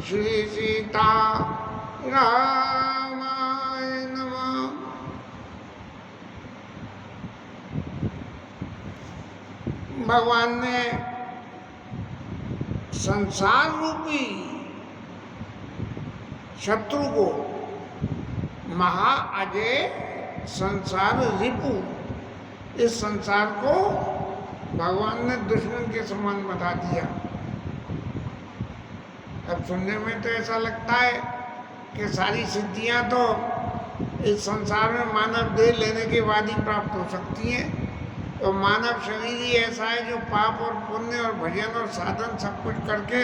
श्री सीता रामाय नमः। भगवान ने संसार रूपी शत्रु को महा अजय संसार रिपु, इस संसार को भगवान ने दुश्मन के समान बता दिया। अब सुनने में तो ऐसा लगता है कि सारी सिद्धियां तो इस संसार में मानव देह लेने के बाद ही प्राप्त हो सकती हैं। तो मानव शरीर ही ऐसा है जो पाप और पुण्य और भजन और साधन सब कुछ करके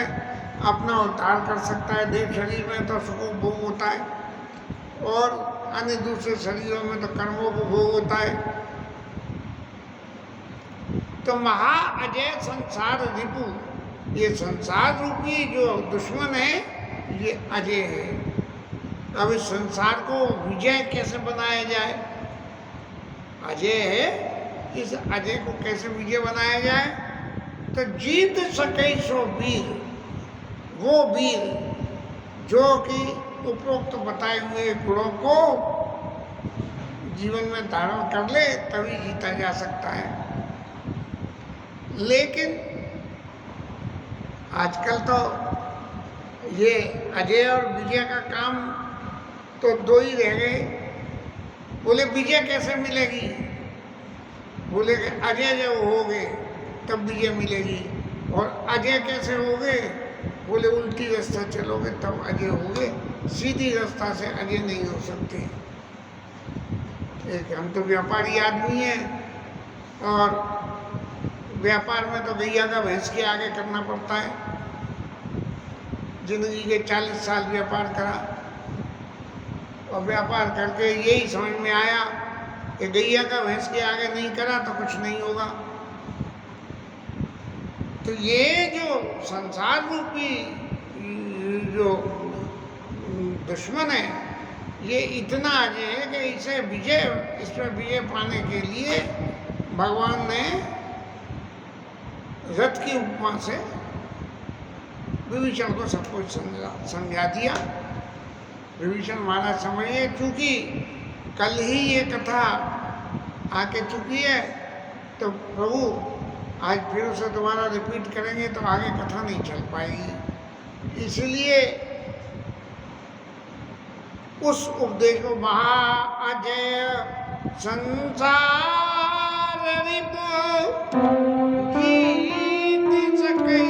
अपना उद्धार कर सकता है। देह शरीर में तो सुख भोग होता है और अन्य दूसरे शरीरों में तो कर्मों को भोग होता है। तो महा अजय संसार रिपु, ये संसार रूपी जो दुश्मन है ये अजय है। अब इस संसार को विजय कैसे बनाया जाए? अजय है, इस अजय को कैसे विजय बनाया जाए? तो जीत सके सो वीर, वो वीर जो कि उपरोक्त बताए हुए गुणों को जीवन में धारण कर ले तभी जीता जा सकता है। लेकिन आजकल तो ये अजय और विजय का काम तो दो ही रह गए। बोले विजय कैसे मिलेगी? बोले कि अजय जब होगे तब विजय मिलेगी। और अजय कैसे होगे? बोले उल्टी रास्ता चलोगे तब अजय होगे, सीधी रास्ता से अजय नहीं हो सकते। एक हम तो व्यापारी आदमी हैं और व्यापार में तो गैया का भैंस के आगे करना पड़ता है। जिंदगी के 40 साल व्यापार करा और व्यापार करके यही समझ में आया कि गैया का भैंस के आगे नहीं करा तो कुछ नहीं होगा। तो ये जो संसार रूपी जो दुश्मन है ये इतना अजय है कि इसे विजय, इस पर विजय पाने के लिए भगवान ने रथ की उपमा से विभीषण को सब कुछ समझा दिया। विभीषण महाराज समझिए, चूंकि कल ही ये कथा आके चुकी है तो प्रभु आज फिर उसे दोबारा रिपीट करेंगे तो आगे कथा नहीं चल पाएगी। इसलिए उस उपदेश को महा अजय संसार रिपु जीत सकई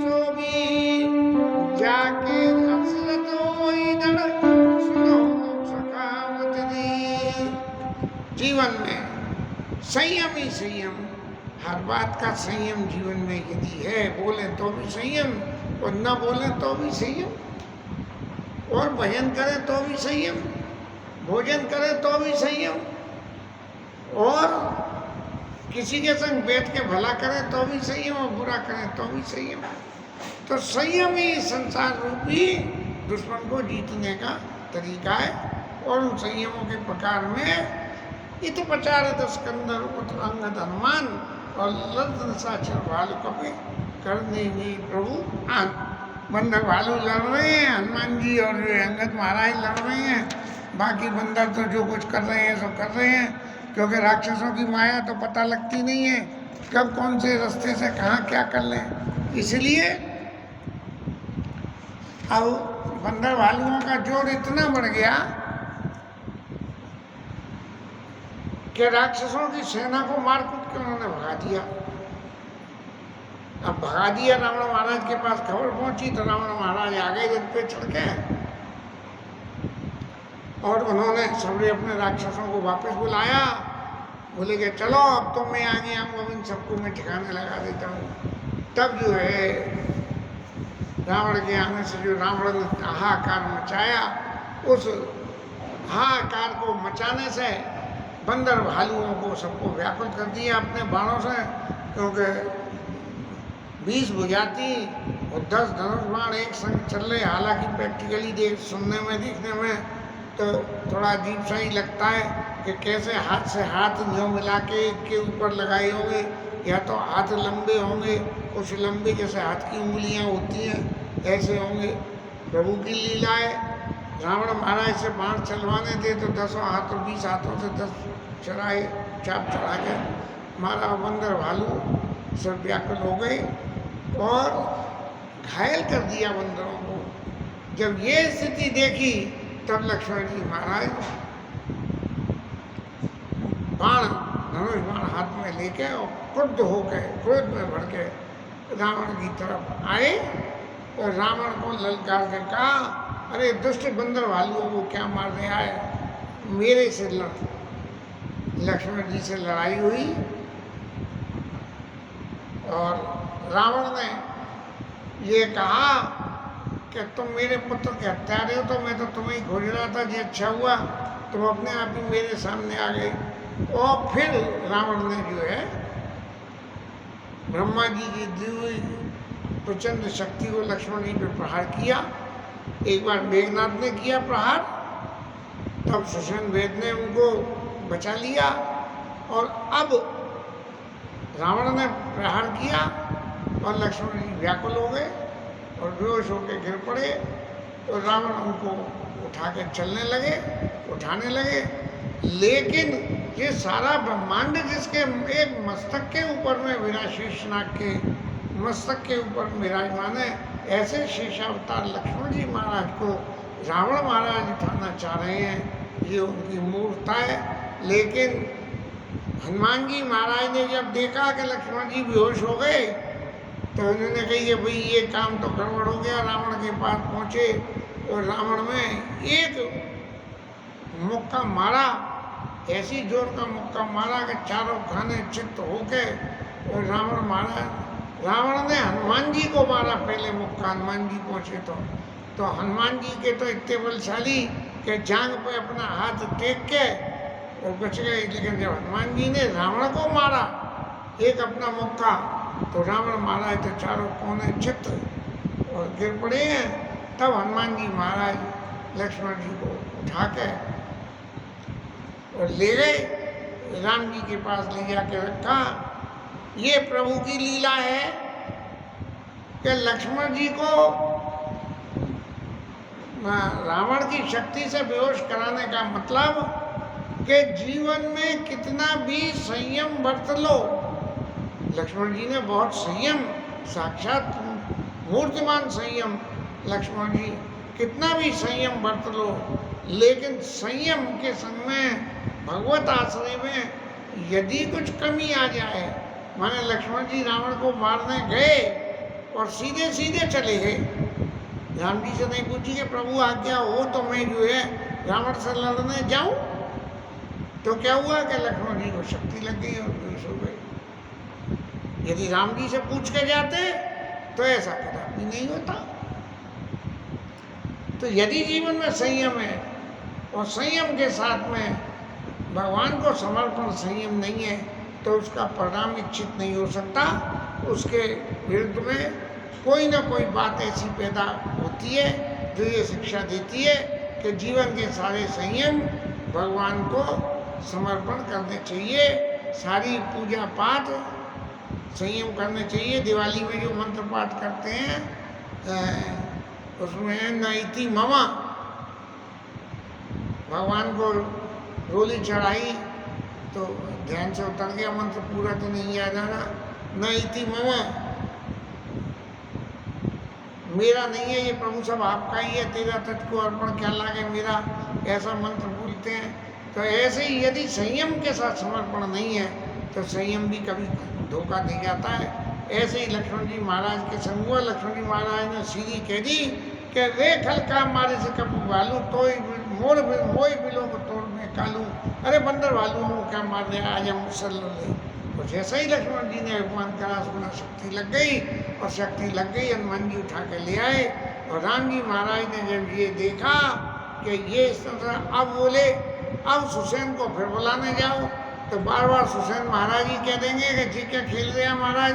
सो भी जाके असरत होई दड़ सुनो सखावत दी। जीवन में संयम ही संयम, हर बात का संयम जीवन में यदि है, बोले तो भी संयम और न बोले तो भी संयम, और भजन करें तो भी संयम, भोजन करें तो भी संयम, और किसी के संग बैठ के भला करें तो भी संयम और बुरा करें तो भी संयम। तो संयम ही संसार रूपी दुश्मन को जीतने का तरीका है। और उन संयमों के प्रकार में इत प्रचारित स्कंदर पुत्र अंगद हनुमान और लड़ साक्षर भालू कपि करने हुई प्रभु आन। बंदर भालू लड़ रहे हैं, हनुमान जी और जो अंगद महाराज लड़ रहे हैं, बाकी बंदर तो जो कुछ कर रहे हैं सब कर रहे हैं, क्योंकि राक्षसों की माया तो पता लगती नहीं है कब कौन से रास्ते से कहाँ क्या कर लें। इसलिए अब बंदर भालुओं का जोर इतना बढ़ गया कि राक्षसों की सेना को मार कूट के उन्होंने भगा दिया। अब भगा दिया, रावण महाराज के पास खबर पहुंची तो रावण महाराज आ गए रथ पे चढ़ के और उन्होंने सबने अपने राक्षसों को वापस बुलाया। बोले कि चलो अब तो मैं आगे आऊँ, अब इन सबको मैं ठिकाने लगा देता हूँ। तब जो है रावण के आने से जो रावण ने हाहाकार मचाया, उस हाहाकार को मचाने से बंदर भालुओं को सबको व्याकुल कर दिया अपने बाणों से, क्योंकि 20 भुजाती और 10 धनुष बाण एक संग चल रहे। हालांकि प्रैक्टिकली सुनने में देखने में तो थोड़ा अजीब सा ही लगता है कि कैसे हाथ से हाथ न्यों मिला के एक ऊपर लगाए होंगे, या तो हाथ लंबे होंगे, कुछ लंबे जैसे हाथ की उंगलियां होती हैं ऐसे होंगे प्रभु की लीला है। रावण महाराज से बाण चलवाने थे तो 10 हाथों 20 हाथों से 10 चढ़ाए, चाप चढ़ा के मारा। बंदर भालू सब व्याकुल हो गए और घायल कर दिया बंदरों को। जब ये स्थिति देखी तब लक्ष्मण जी महाराज बाण, धनुष बाण हाथ में लेके और क्रुद्ध होकर, क्रोध में भर के रावण की तरफ आए और रावण को ललकार के कहा, अरे दुष्ट बंदर भालुओं को क्या मारने आए, मेरे से लड़। लक्ष्मण जी से लड़ाई हुई और रावण ने ये कहा कि तुम मेरे पुत्र के हत्यारे हो, तो मैं तो तुम्हें ही खोज रहा था, जी अच्छा हुआ तुम अपने आप ही मेरे सामने आ गए। और फिर रावण ने जो है ब्रह्मा जी की दी हुई प्रचंड शक्ति को लक्ष्मण जी पर प्रहार किया। एक बार मेघनाथ ने किया प्रहार, तब सुषेण वेद ने उनको बचा लिया और अब रावण ने प्रहार किया और लक्ष्मण जी व्याकुल हो गए और बेहोश होकर गिर पड़े। तो रावण उनको उठा के चलने लगे, उठाने लगे, लेकिन ये सारा ब्रह्मांड जिसके एक मस्तक के ऊपर में विराशीषनाग के मस्तक के ऊपर विराजमान है, ऐसे शेषावतार लक्ष्मण जी महाराज को रावण महाराज उठाना चाह रहे हैं, ये उनकी मूर्खता है। लेकिन हनुमान जी महाराज ने जब देखा कि लक्ष्मण जी बेहोश हो गए तो उन्होंने कही कि भाई ये काम तो गड़बड़ हो गया। रावण के पास पहुँचे और रावण में एक मुक्का मारा, ऐसी जोर का मुक्का मारा कि चारों खाने चित्त होके और रावण ने हनुमान जी को मारा। पहले मुक्का हनुमान जी पहुँचे तो हनुमान जी के तो इतने बलशाली कि जांग पे अपना हाथ टेक के और बच गए। लेकिन जब हनुमान जी ने रावण को मारा एक अपना मुक्का, तो रावण महाराज तो चारों कोने चित्त और गिर पड़े हैं। तब हनुमान जी महाराज लक्ष्मण जी को उठा के और ले गए, राम जी के पास ले जाके रखा। ये प्रभु की लीला है कि लक्ष्मण जी को रावण की शक्ति से बेहोश कराने का मतलब कि जीवन में कितना भी संयम बरत लो। लक्ष्मण जी ने बहुत संयम, साक्षात मूर्तिमान संयम लक्ष्मण जी, कितना भी संयम बरत लो, लेकिन संयम के संग में भगवत आश्रय में यदि कुछ कमी आ जाए, माने लक्ष्मण जी रावण को मारने गए और सीधे सीधे चले गए, राम जी से नहीं पूछी कि प्रभु आज्ञा हो तो मैं जो है रावण से लड़ने जाऊं, तो क्या हुआ कि लक्ष्मण जी को शक्ति लग गई और बेहोश हो गए। यदि राम जी से पूछ के जाते तो ऐसा कदापि नहीं होता। तो यदि जीवन में संयम है और संयम के साथ में भगवान को समर्पण संयम नहीं है, तो उसका परिणाम इच्छित नहीं हो सकता। उसके विरुद्ध में कोई ना कोई बात ऐसी पैदा होती है जो ये शिक्षा देती है कि जीवन के सारे संयम भगवान को समर्पण करने चाहिए। सारी पूजा पाठ संयम करने चाहिए। दिवाली में जो मंत्र पाठ करते हैं उसमें नैति ममा, भगवान को रोली चढ़ाई तो ध्यान से उतर गया मंत्र, पूरा तो नहीं याद आ रहा। नैति ममा, मेरा नहीं है ये प्रभु, सब आपका ही है, तेरा तुझको अर्पण क्या लागे मेरा, ऐसा मंत्र बोलते हैं। तो ऐसे ही यदि संयम के साथ समर्पण नहीं है तो संयम भी कभी धोखा दे जाता है। ऐसे ही लक्ष्मण जी महाराज के संग हुआ। लक्ष्मण जी महाराज ने सीधी कह दी कि रे खल का मारे से कब भालू तो मोर मोई बिलो को तोड़ में कालू, अरे बंदर भालू को क्या मार रहे आज हम मुसल ले। तो जैसा ही लक्ष्मण जी ने अपमान करा उसमें शक्ति लग गई और शक्ति लग गई, हनुमान जी उठा के ले आए। और राम जी महाराज ने जब ये देखा कि ये इस तरह, अब बोले अब सुसेन को फिर बुलाने जाओ, तो बार बार सुसेन महाराज ही कह देंगे कि ठीक है खेल रहे हैं महाराज,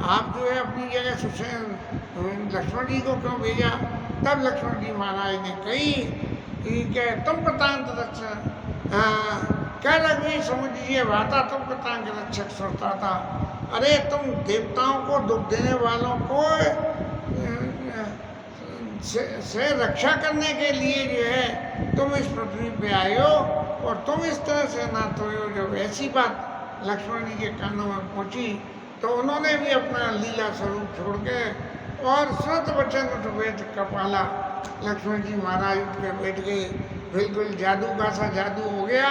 आप जो है अपनी जगह सुसेन लक्ष्मण जी को क्यों भेजा। तब लक्ष्मण जी महाराज ने कही कि तुम प्रतांत रक्षक, क्या रघुवीर समझिए भाता, तुम प्रतांत रक्षक सुरता था। अरे तुम देवताओं को दुख देने वालों को से रक्षा करने के लिए जो है तुम इस पृथ्वी पे आए हो, और तुम इस तरह से नाथ हुए हो। जब ऐसी बात लक्ष्मण जी के कानों में पहुंची तो उन्होंने भी अपना लीला स्वरूप छोड़ के और श्रुत वचन उठ बैठ कपाला, लक्ष्मण जी महाराज उठ के बैठ गए। बिल्कुल जादू का सा जादू हो गया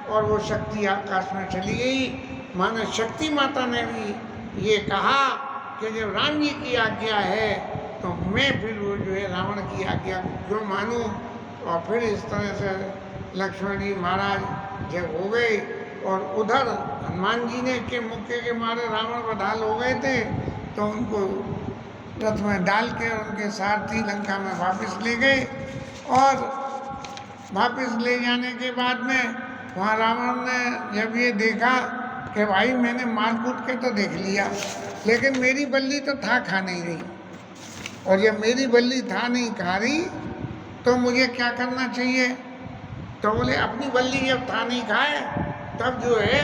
और वो शक्ति आकाश में चली गई। मानो शक्ति माता ने भी ये कहा कि जब राम जी की आज्ञा है तो मैं फिर वो जो है रावण की आज्ञा को क्यों मानूं। और फिर इस तरह से लक्ष्मण जी महाराज जब हो गए और उधर हनुमान जी ने के मुक्के के मारे रावण बधाल हो गए थे, तो उनको रथ में डाल के उनके सारथी लंका में वापस ले गए। और वापस ले जाने के बाद में वहाँ रावण ने जब ये देखा कि भाई मैंने मार कूट के तो देख लिया, लेकिन मेरी बल्ली तो था खा नहीं रही, और जब मेरी बल्ली था नहीं खा रही तो मुझे क्या करना चाहिए। तो बोले अपनी बल्ली जब था नहीं खाए तब जो है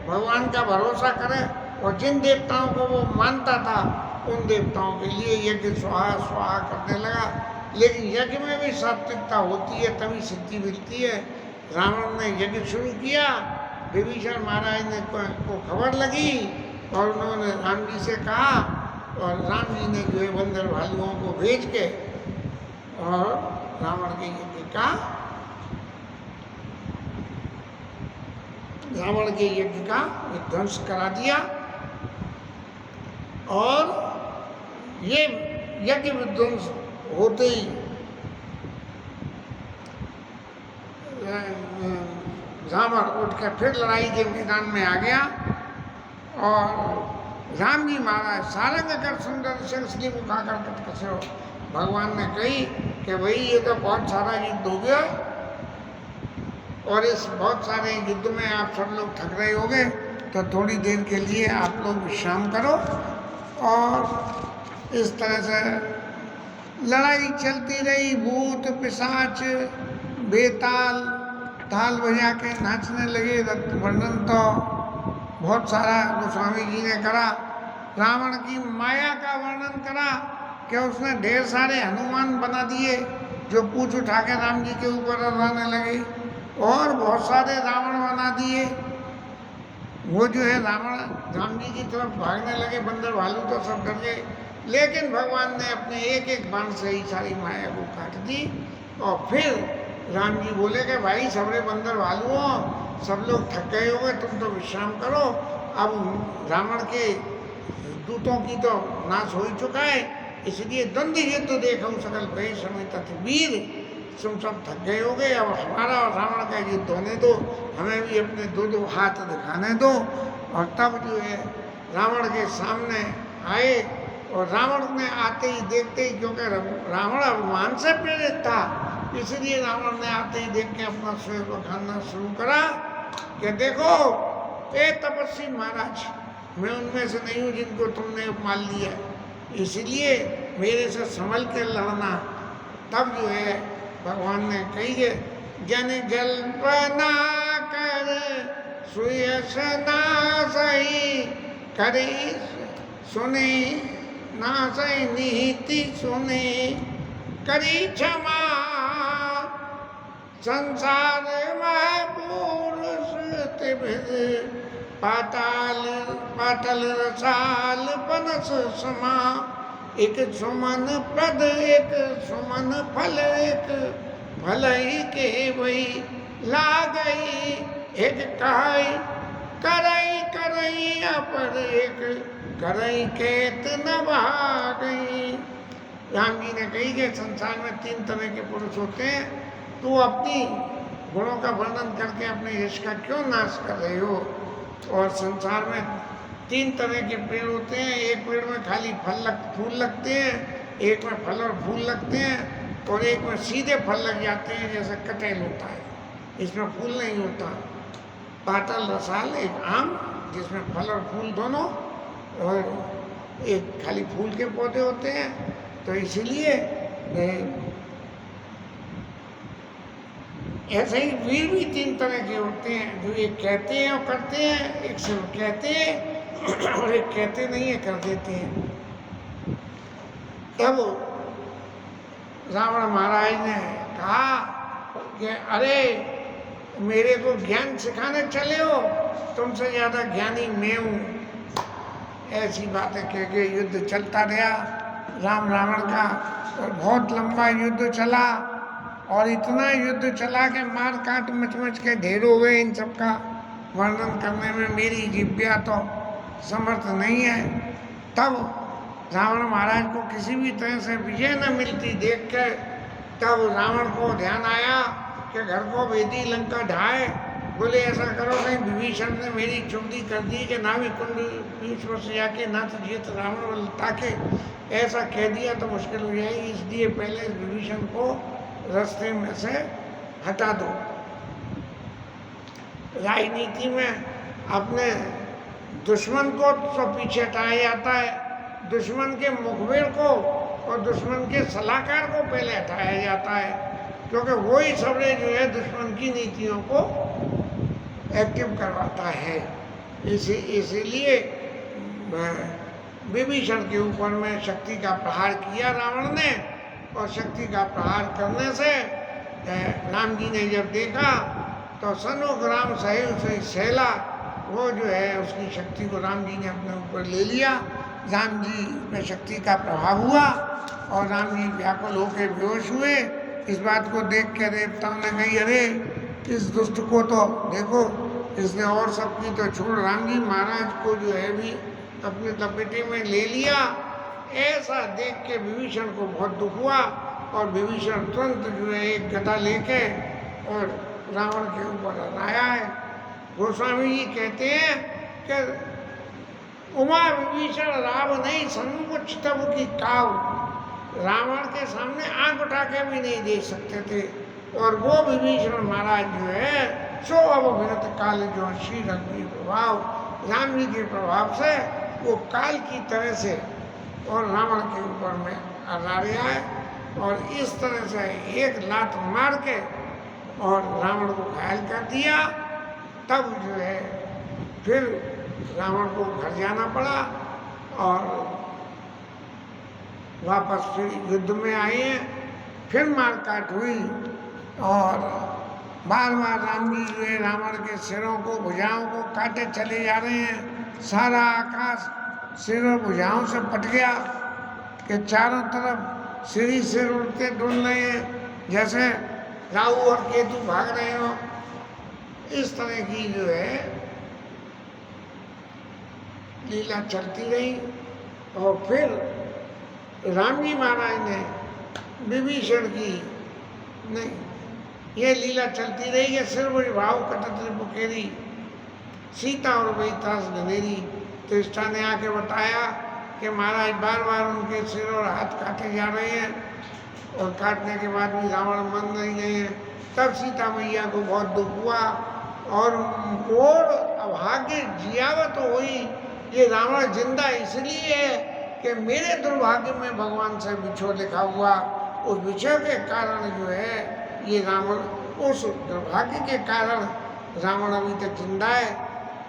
भगवान का भरोसा करे, और जिन देवताओं को वो मानता था उन देवताओं के लिए यज्ञ स्वाहा स्वाहा करने लगा। लेकिन यज्ञ में भी सात्विकता होती है तभी सिद्धि मिलती है। रावण ने यज्ञ शुरू किया, विभीषण महाराज ने को खबर लगी और उन्होंने राम जी से कहा, और राम जी ने जो है बंदर भालुओं को भेज के और रावण के यज्ञ का रावण के यज्ञ का विध्वंस करा दिया। और ये यज्ञ विध्वंस होते ही रावण उठ के फिर लड़ाई के मैदान में आ गया, और राम जी महाराज सारंग कर सुंदर से इसलिए मुखाकर कटकसे हो। भगवान ने कही कि भाई ये तो बहुत सारा युद्ध हो गया, और इस बहुत सारे युद्ध में आप सब लोग थक रहे होंगे, तो थोड़ी देर के लिए आप लोग विश्राम करो। और इस तरह से लड़ाई चलती रही। भूत पिशाच बेताल ताल बजा के नाचने लगे। वर्णन तो बहुत सारा गोस्वामी जी ने करा। रावण की माया का वर्णन करा कि उसने ढेर सारे हनुमान बना दिए जो पूंछ उठा के राम जी के ऊपर रहने लगे, और बहुत सारे रावण बना दिए। वो जो है रावण राम जी की तरफ भागने लगे, बंदर भालू तो सब डर गए, लेकिन भगवान ने अपने एक एक बाण से ही सारी माया को काट दी। और फिर राम जी बोले कि भाई सबरे बंदर भालुओं सब लोग थक गए होंगे, तुम तो विश्राम करो। अब रावण के दूतों की तो नाश हो ही चुका है, इसलिए द्वंद्व युद्ध तो देखो सकल भय समय तत्वीर, तुम सब थक गए होगे, अब हमारा और रावण का युद्ध होने दो, हमें भी अपने दो दो हाथ दिखाने दो। और तब जो है रावण के सामने आए, और रावण ने आते ही देखते ही, क्योंकि रावण अभिमान से प्रेरित था, इसलिए रावण ने आते ही देख के अपना स्वयं बखानना शुरू करा कि देखो ए तपस्वी महाराज, मैं उनमें से नहीं हूँ जिनको तुमने मान लिया, इसलिए मेरे से संभल के लड़ना। तब जो है भगवान ने कही है, जन जल्पना कर सुयस ना सही करे, सुने ना सही नीति सुने, करी क्षमा संसार में पुरुष त्रिविध, पाताल पाटल रसाल पनस समा, एक सुमन प्रद एक सुमन फल, एक फल ही के वही ला गई, एक कहाई करई करई अपर, एक करई केत न बहा गई। राम जी ने कही कि संसार में 3 तरह के पुरुष होते हैं, तू अपनी गुणों का वर्णन करके अपने यश का क्यों नाश कर रहे हो। और संसार में 3 तरह के पेड़ होते हैं, एक पेड़ में खाली फूल लगते हैं, एक में फल और फूल लगते हैं, और एक में सीधे फल लग जाते हैं जैसे कटहल होता है, इसमें फूल नहीं होता। पाटल रसाल एक आम जिसमें फल और फूल दोनों, और एक खाली फूल के पौधे होते हैं। तो इसीलिए ऐसे ही वीर भी 3 तरह के होते हैं, जो एक कहते हैं और करते हैं, एक सिर्फ कहते हैं और एक कहते नहीं है कर देते हैं। तब रावण महाराज ने कहा कि अरे मेरे को ज्ञान सिखाने चले हो, तुमसे ज़्यादा ज्ञानी मैं हूँ। ऐसी बातें कह के युद्ध चलता रहा राम रावण का, और बहुत लंबा युद्ध चला, और इतना युद्ध चला कि मार काट मच मच के ढेर हो गए। इन सब का वर्णन करने में मेरी जिह्वा तो समर्थ नहीं है। तब रावण महाराज को किसी भी तरह से विजय न मिलती देख के तब रावण को ध्यान आया कि घर को भेदी लंका ढाए। बोले ऐसा करो, कहीं विभीषण ने मेरी चुगली कर दी कि नाभि कुंड बीच में से जाके ना तो जीत रावण ताके, ऐसा कह दिया तो मुश्किल हो जाएगी, इसलिए पहले विभीषण को रास्ते में से हटा दो। राजनीति में अपने दुश्मन को तो पीछे हटाया जाता है, दुश्मन के मुखबिर को और दुश्मन के सलाहकार को पहले हटाया जाता है, क्योंकि वही सबरे जो है दुश्मन की नीतियों को एक्टिव करवाता है। इसीलिए विभीषण के ऊपर में शक्ति का प्रहार किया रावण ने, और शक्ति का प्रहार करने से राम जी ने जब देखा तो सनोक राम सहैव से सहला, वो जो है उसकी शक्ति को राम जी ने अपने ऊपर ले लिया। राम जी में शक्ति का प्रभाव हुआ और राम जी व्याकुल होकर बेहोश हुए। इस बात को देख के देवताओं ने कही, अरे इस दुष्ट को तो देखो, इसने और सबकी तो छोड़ राम जी महाराज को जो है भी अपने लपेटे में ले लिया। ऐसा देख के विभीषण को बहुत दुख हुआ, और विभीषण तुरंत जो है एक गदा लेके और रावण के ऊपर आया है। गोस्वामी जी कहते हैं कि उमा विभीषण राव नहीं सन्मुख चितव की काव, रावण के सामने आंख उठा के भी नहीं देख सकते थे, और वो विभीषण महाराज जो है सो अवभिनत काल जो श्री रघुवीर प्रभाव, राम जी के प्रभाव से वो काल की तरह से और रावण के ऊपर में आ रहा है, और इस तरह से एक लात मार के और रावण को घायल कर दिया। तब जो है फिर रावण को घर जाना पड़ा, और वापस फिर युद्ध में आए हैं, फिर मारकाट हुई, और बार बार राम जी जो है रावण के सिरों को भुजाओं को काटे चले जा रहे हैं। सारा आकाश सिर और भुजाओं से पट गया कि चारों तरफ सिर ही सिर उड़ते डुल रहे हैं, जैसे राहु और केतु भाग रहे हो। इस तरह की जो है लीला चलती रही, और फिर राम जी महाराज ने विभीषण की नहीं, ये लीला चलती रही है। सिर भाव कटत पुकेरी सीता और बैतास गनेरी। तो इष्टा ने आके बताया कि महाराज बार बार उनके सिर और हाथ काटे जा रहे हैं, और काटने के बाद भी रावण मन नहीं गए हैं। तब सीता मैया को बहुत दुख हुआ, और अभाग्य जियावत हुई। ये रावण जिंदा इसलिए है कि मेरे दुर्भाग्य में भगवान से बिछो लिखा हुआ, उस बिछो के कारण जो है ये रावण, उस दुर्भाग्य के कारण रावण अभी तक जिंदा है।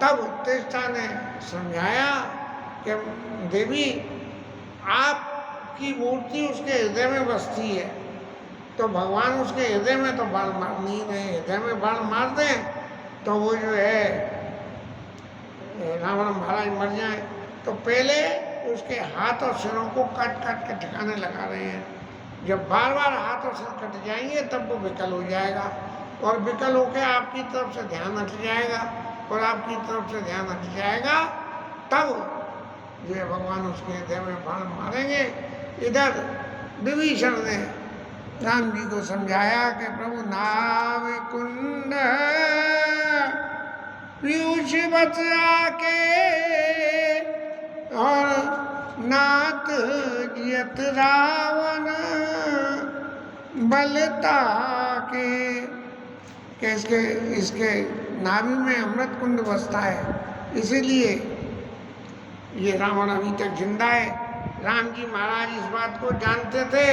तब तेष्टा ने समझाया कि देवी आपकी मूर्ति उसके हृदय में बसती है, तो भगवान उसके हृदय में तो बाण मार नहीं रहे, हृदय में बाण मार दें तो वो जो है रावण महाराज मर जाए। तो पहले उसके हाथ और सिरों को काट काट के ठिकाने लगा रहे हैं। जब बार बार हाथ और सिर कट जाएंगे तब वो विकल हो जाएगा, और विकल होकर आपकी तरफ से ध्यान हट जाएगा, और आपकी तरफ से ध्यान हट जाएगा, तब जो है भगवान उसके हृदय में बाण मारेंगे। इधर विभीषण ने राम जी को समझाया कि प्रभु नाव कुंड पीयूष बच आके, और नाथ जियत रावण बलता के इसके नाभि में अमृत कुंड बसता है, इसीलिए ये रावण अभी तक जिंदा है। राम जी महाराज इस बात को जानते थे,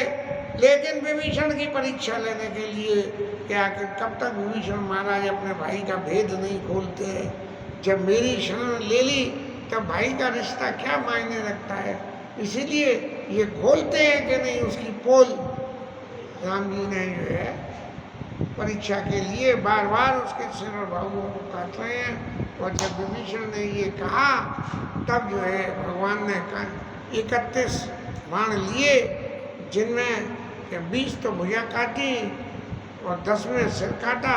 लेकिन विभीषण की परीक्षा लेने के लिए कि आखिर कब तक विभीषण महाराज अपने भाई का भेद नहीं खोलते हैं। जब मेरी शरण ले ली तब भाई का रिश्ता क्या मायने रखता है, इसीलिए ये खोलते हैं कि नहीं उसकी पोल। राम जी ने जो है परीक्षा के लिए बार बार उसके सिर और बाहुओं को काट रहे हैं। और जब विभीषण ने ये कहा तब जो है भगवान ने 31 बाण लिए, जिनमें 20 तो भुजा काटी और 10 में सिर काटा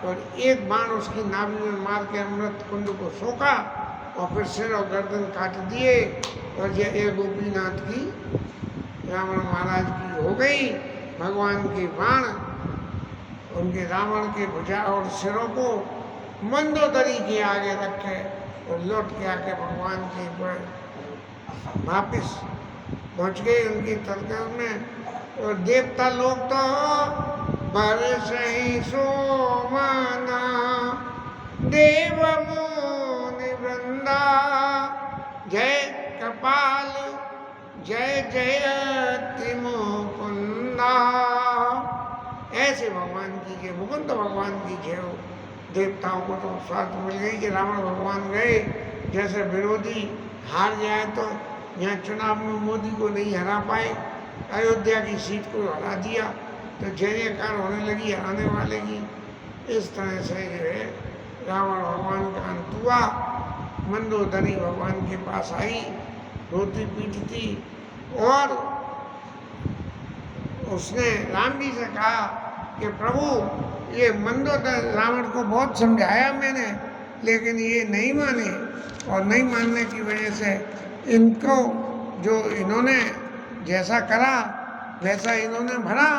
और एक बाण उसकी नाभि में मार के अमृत कुंड को सोखा और फिर सिर और गर्दन काट दिए। और ये गोपीनाथ की रावण महाराज की हो गई। भगवान के बाण उनके रावण के भुजा और सिरों को मंदोदरी के आगे रखे और लौट के आके भगवान के वापिस पहुंच गए उनकी तलकर में। और देवता लोग तो बरस ही सोमाना देव मुनि वृंदा जय कपाल जय जय मुकुंदा। ऐसे भगवान की जय, मुकुंद भगवान की जय हो। देवताओं को तो स्वार्थ मिल गई कि रावण भगवान गए। जैसे विरोधी हार जाए तो यहाँ चुनाव में मोदी को नहीं हरा पाए, अयोध्या की सीट को हरा दिया तो जय जयकार होने लगी हराने वाले की। इस तरह से जो है रावण भगवान का अंत हुआ। मंदोदरी भगवान के पास आई, रोती पीटती और उसने राम जी से कहा कि प्रभु ये मंदोदर रावण को बहुत समझाया मैंने, लेकिन ये नहीं माने और नहीं मानने की वजह से इनको जो इन्होंने जैसा करा वैसा इन्होंने भरा,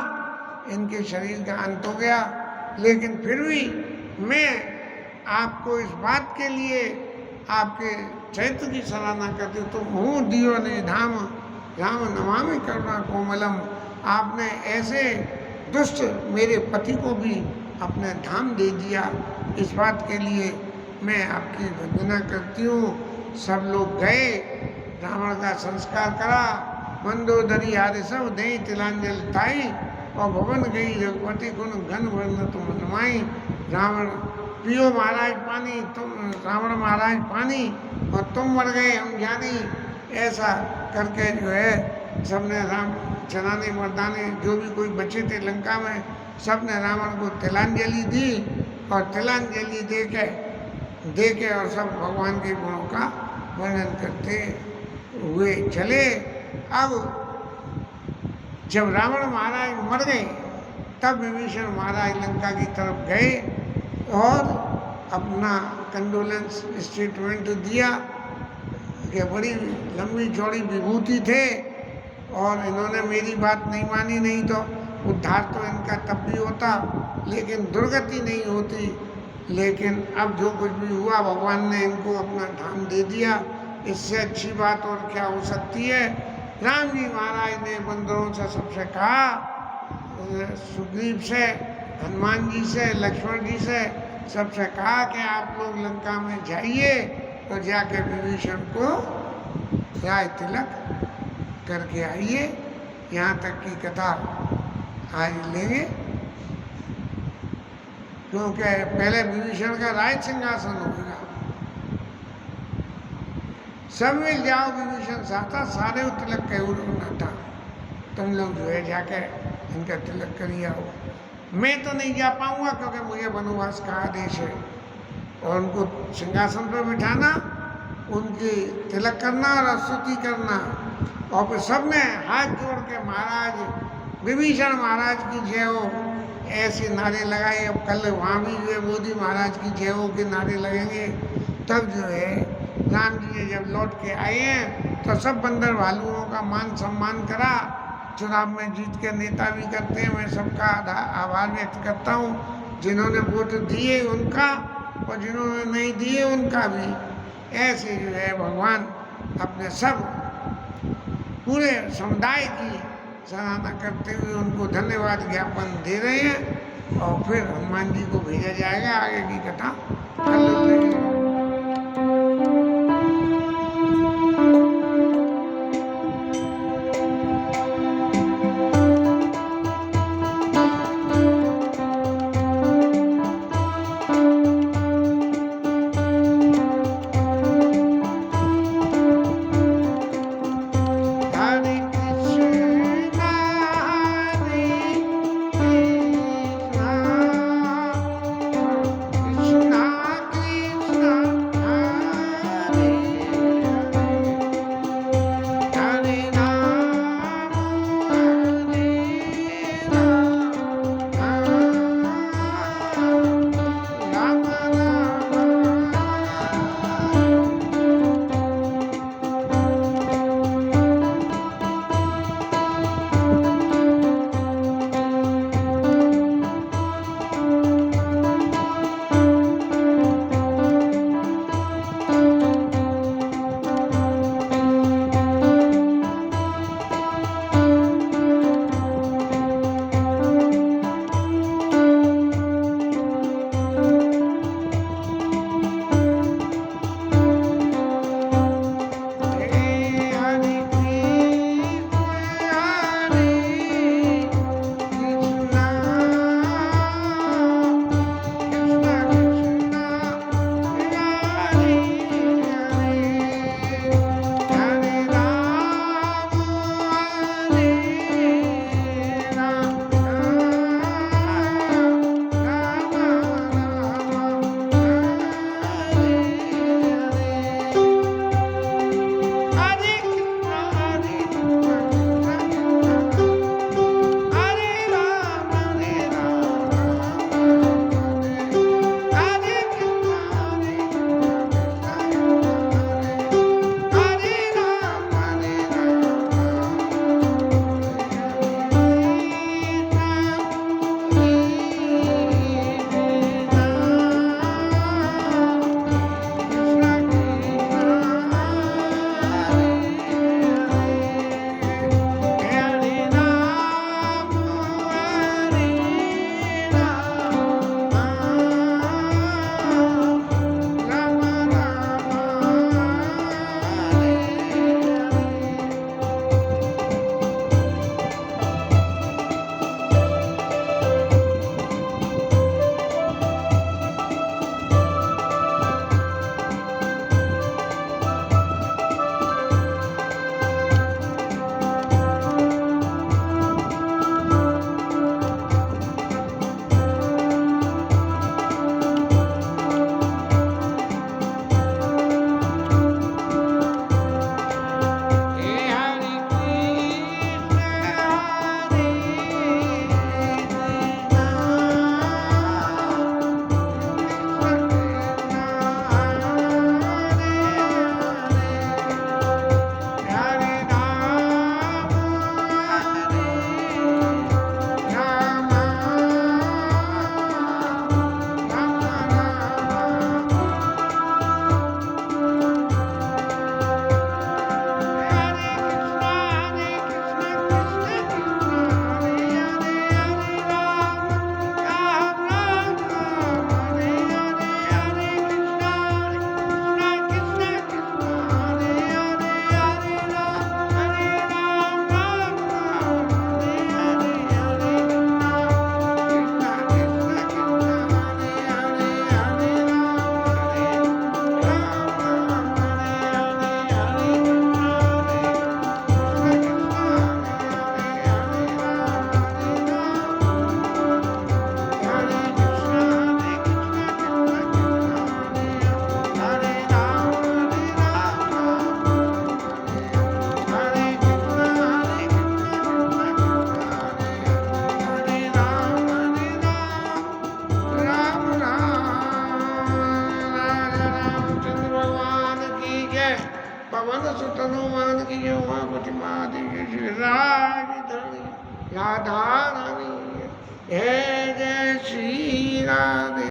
इनके शरीर का अंत हो गया। लेकिन फिर भी मैं आपको इस बात के लिए आपके चैत्र की सराहना करती हूँ। तुम हूँ दियो निधाम राम नमामि करुणा कोमलम। आपने ऐसे दुष्ट मेरे पति को भी अपने धाम दे दिया, इस बात के लिए मैं आपकी वंदना करती हूँ। सब लोग गए, रावण का संस्कार करा, मंदोदरी आदि सब दई तिलांजल ताई और भवन गई रघुपति गुण घन वर्ण तुम नमाई। रावण पियो महाराज पानी, तुम रावण महाराज पानी और तुम मर गए हम जानी। ऐसा करके जो है सबने राम चराने मर्दाने जो भी कोई बचे थे लंका में, सब ने रावण को तिलांजलि दी और तिलांजलि दे के और सब भगवान के गुणों का वर्णन करते हुए चले। अब जब रावण महाराज मर गए तब विभीषण महाराज लंका की तरफ गए और अपना कंडोलेंस स्टेटमेंट दिया कि बड़ी लंबी चौड़ी विभूति थे और इन्होंने मेरी बात नहीं मानी, नहीं तो उद्धार तो इनका तब भी होता लेकिन दुर्गति नहीं होती। लेकिन अब जो कुछ भी हुआ भगवान ने इनको अपना धाम दे दिया, इससे अच्छी बात और क्या हो सकती है। राम जी महाराज ने बंदरों से सबसे कहा, सुग्रीव से, हनुमान जी से, लक्ष्मण जी से सबसे कहा कि आप लोग लंका में जाइए और जाके विभीषण को राय तिलक करके आइए। यहाँ तक की कथा आज लेंगे, क्योंकि पहले विभीषण का राज सिंहासन होगा। सब मिल जाओ विभीषण साथा सारे तिलक के नाटा, तुम लोग जो है जाके इनका तिलक करिए आओ। मैं तो नहीं जा पाऊंगा क्योंकि मुझे वनवास का आदेश है और उनको सिंहासन पर बिठाना, उनकी तिलक करना और स्तुति करना। और फिर सब ने हाथ जोड़ के महाराज विभीषण महाराज की जय हो ऐसे नारे लगाए। अब कल वहाँ भी जो है मोदी महाराज की जय हो के नारे लगेंगे। तब जो है राम जी जब लौट के आए हैं तो सब बंदर भालुओं का मान सम्मान करा। चुनाव में जीत के नेता भी करते हैं, मैं सबका आभार व्यक्त करता हूँ, जिन्होंने वोट दिए उनका और जिन्होंने नहीं दिए उनका भी। ऐसे जो है भगवान अपने सब पूरे समुदाय की सराहना करते हुए उनको धन्यवाद ज्ञापन दे रहे हैं। और फिर हनुमान जी को भेजा जाएगा, आगे की कथा कल लेंगे। पवन सुत हनुमान की जय उमापति महादेव श्री राजधनी राधा रानी जय जय श्री राधे।